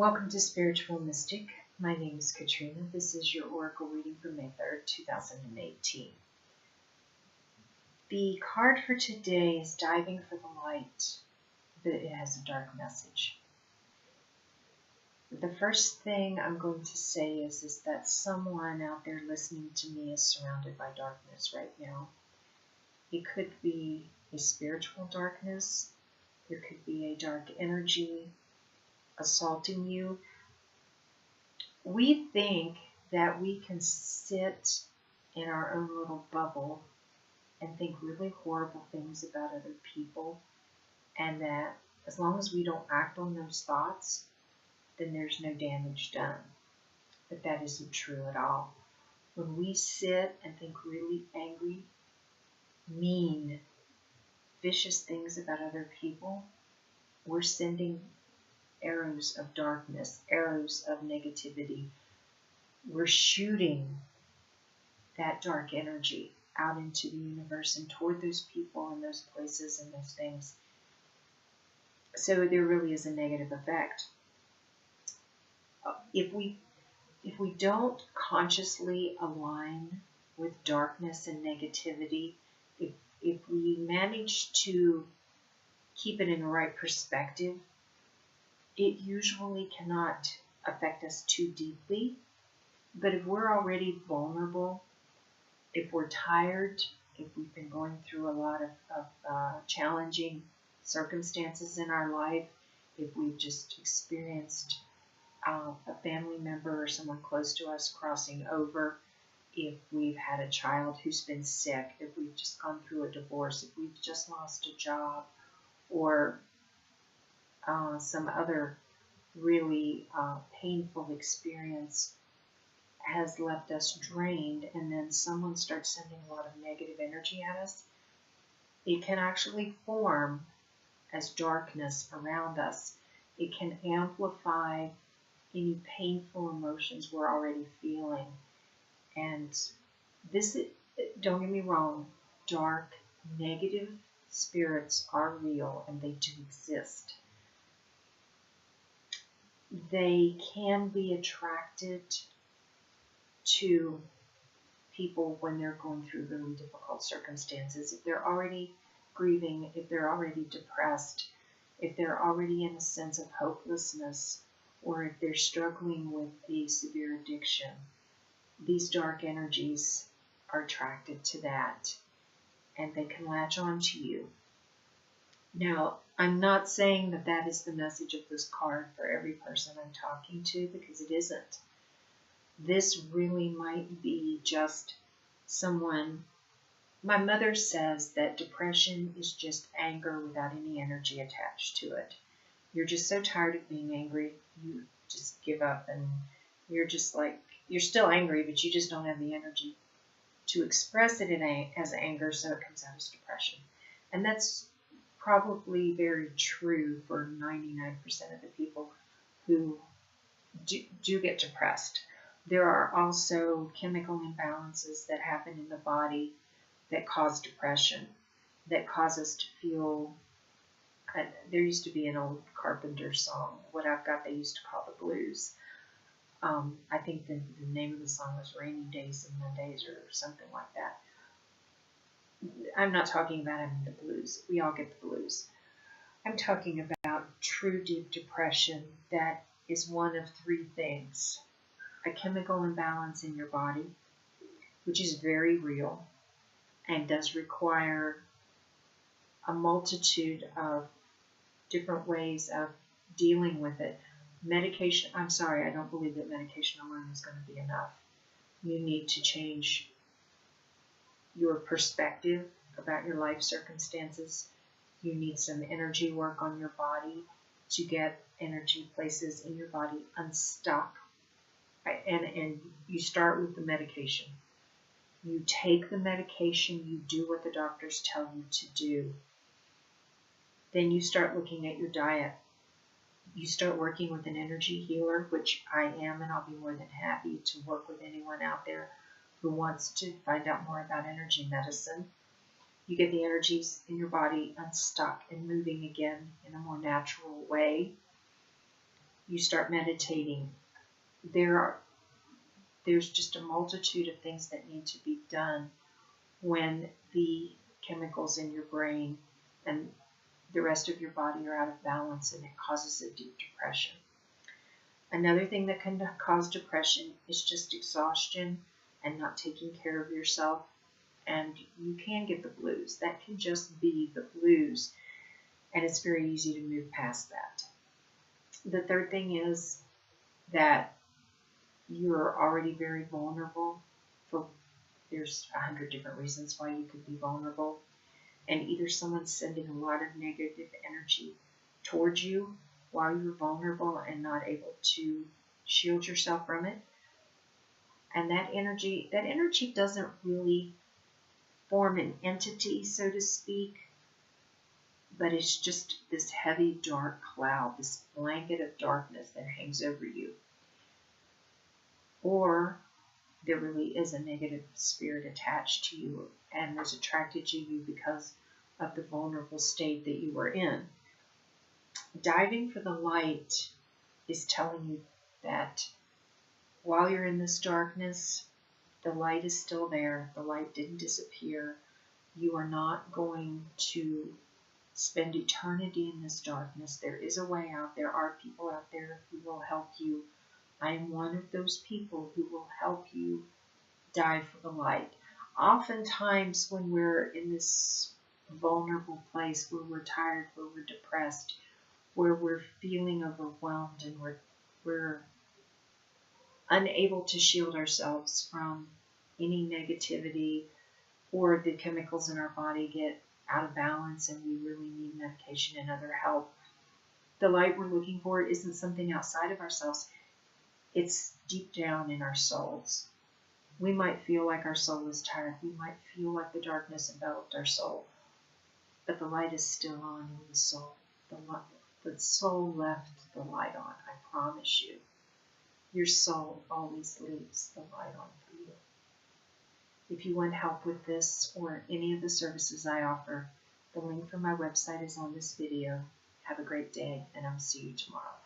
Welcome to Spiritual Mystic. My name is Katrina. This is your Oracle reading for May 3rd, 2018. The card for today is Diving for the Light, but it has a dark message. The first thing I'm going to say is that someone out there listening to me is surrounded by darkness right now. It could be a spiritual darkness. There could be a dark energy assaulting you. We think that we can sit in our own little bubble and think really horrible things about other people, and that as long as we don't act on those thoughts, then there's no damage done. But that isn't true at all. When we sit and think really angry, mean, vicious things about other people, we're sending arrows of darkness, arrows of negativity. We're shooting that dark energy out into the universe and toward those people and those places and those things. So there really is a negative effect. If we don't consciously align with darkness and negativity, if we manage to keep it in the right perspective, it usually cannot affect us too deeply. But if we're already vulnerable, if we're tired, if we've been going through a lot of challenging circumstances in our life, if we've just experienced a family member or someone close to us crossing over, if we've had a child who's been sick, if we've just gone through a divorce, if we've just lost a job, or some other really painful experience has left us drained, and then someone starts sending a lot of negative energy at us, it can actually form as darkness around us. It can amplify any painful emotions we're already feeling. And this, don't get me wrong, dark, negative spirits are real and they do exist. They can be attracted to people when they're going through really difficult circumstances. If they're already grieving, if they're already depressed, if they're already in a sense of hopelessness, or if they're struggling with a severe addiction, these dark energies are attracted to that, and they can latch on to you. Now, I'm not saying that that is the message of this card for every person I'm talking to, because it isn't. This really might be just someone. My mother says that depression is just anger without any energy attached to it. You're just so tired of being angry, you just give up, and you're just like, you're still angry, but you just don't have the energy to express it as anger, so it comes out as depression. And that's probably very true for 99% of the people who do get depressed. There are also chemical imbalances that happen in the body that cause depression, that cause us to feel. There used to be an old Carpenter song, What I've Got, they used to call the blues. I think the name of the song was Rainy Days and Mondays or something like that. I'm not talking about having the blues. We all get the blues. I'm talking about true deep depression that is one of three things. A chemical imbalance in your body, which is very real and does require a multitude of different ways of dealing with it. Medication, I'm sorry, I don't believe that medication alone is going to be enough. You need to change your perspective about your life circumstances. You need some energy work on your body to get energy places in your body unstuck. And you start with the medication. You take the medication, you do what the doctors tell you to do. Then you start looking at your diet. You start working with an energy healer, which I am, and I'll be more than happy to work with anyone out there who wants to find out more about energy medicine. You get the energies in your body unstuck and moving again in a more natural way. you start meditating. There's just a multitude of things that need to be done when the chemicals in your brain and the rest of your body are out of balance, and it causes a deep depression. Another thing that can cause depression is just exhaustion and not taking care of yourself, and you can get the blues. That can just be the blues, and it's very easy to move past that. The third thing is that you're already very vulnerable. There's 100 different reasons why you could be vulnerable, and either someone's sending a lot of negative energy towards you while you're vulnerable and not able to shield yourself from it, and that energy doesn't really form an entity, so to speak, but it's just this heavy dark cloud, this blanket of darkness that hangs over you. Or there really is a negative spirit attached to you and was attracted to you because of the vulnerable state that you were in. Diving for the light is telling you that while you're in this darkness, the light is still there. The light didn't disappear. You are not going to spend eternity in this darkness. There is a way out. There are people out there who will help you. I am one of those people who will help you dive for the light. Oftentimes when we're in this vulnerable place where we're tired, where we're depressed, where we're feeling overwhelmed, and we're unable to shield ourselves from any negativity, or the chemicals in our body get out of balance and we really need medication and other help, the light we're looking for isn't something outside of ourselves. It's deep down in our souls. We might feel like our soul is tired. We might feel like the darkness enveloped our soul. But the light is still on in the soul. The soul left the light on, I promise you. Your soul always leaves the light on for you. If you want help with this or any of the services I offer, the link for my website is on this video. Have a great day, and I'll see you tomorrow.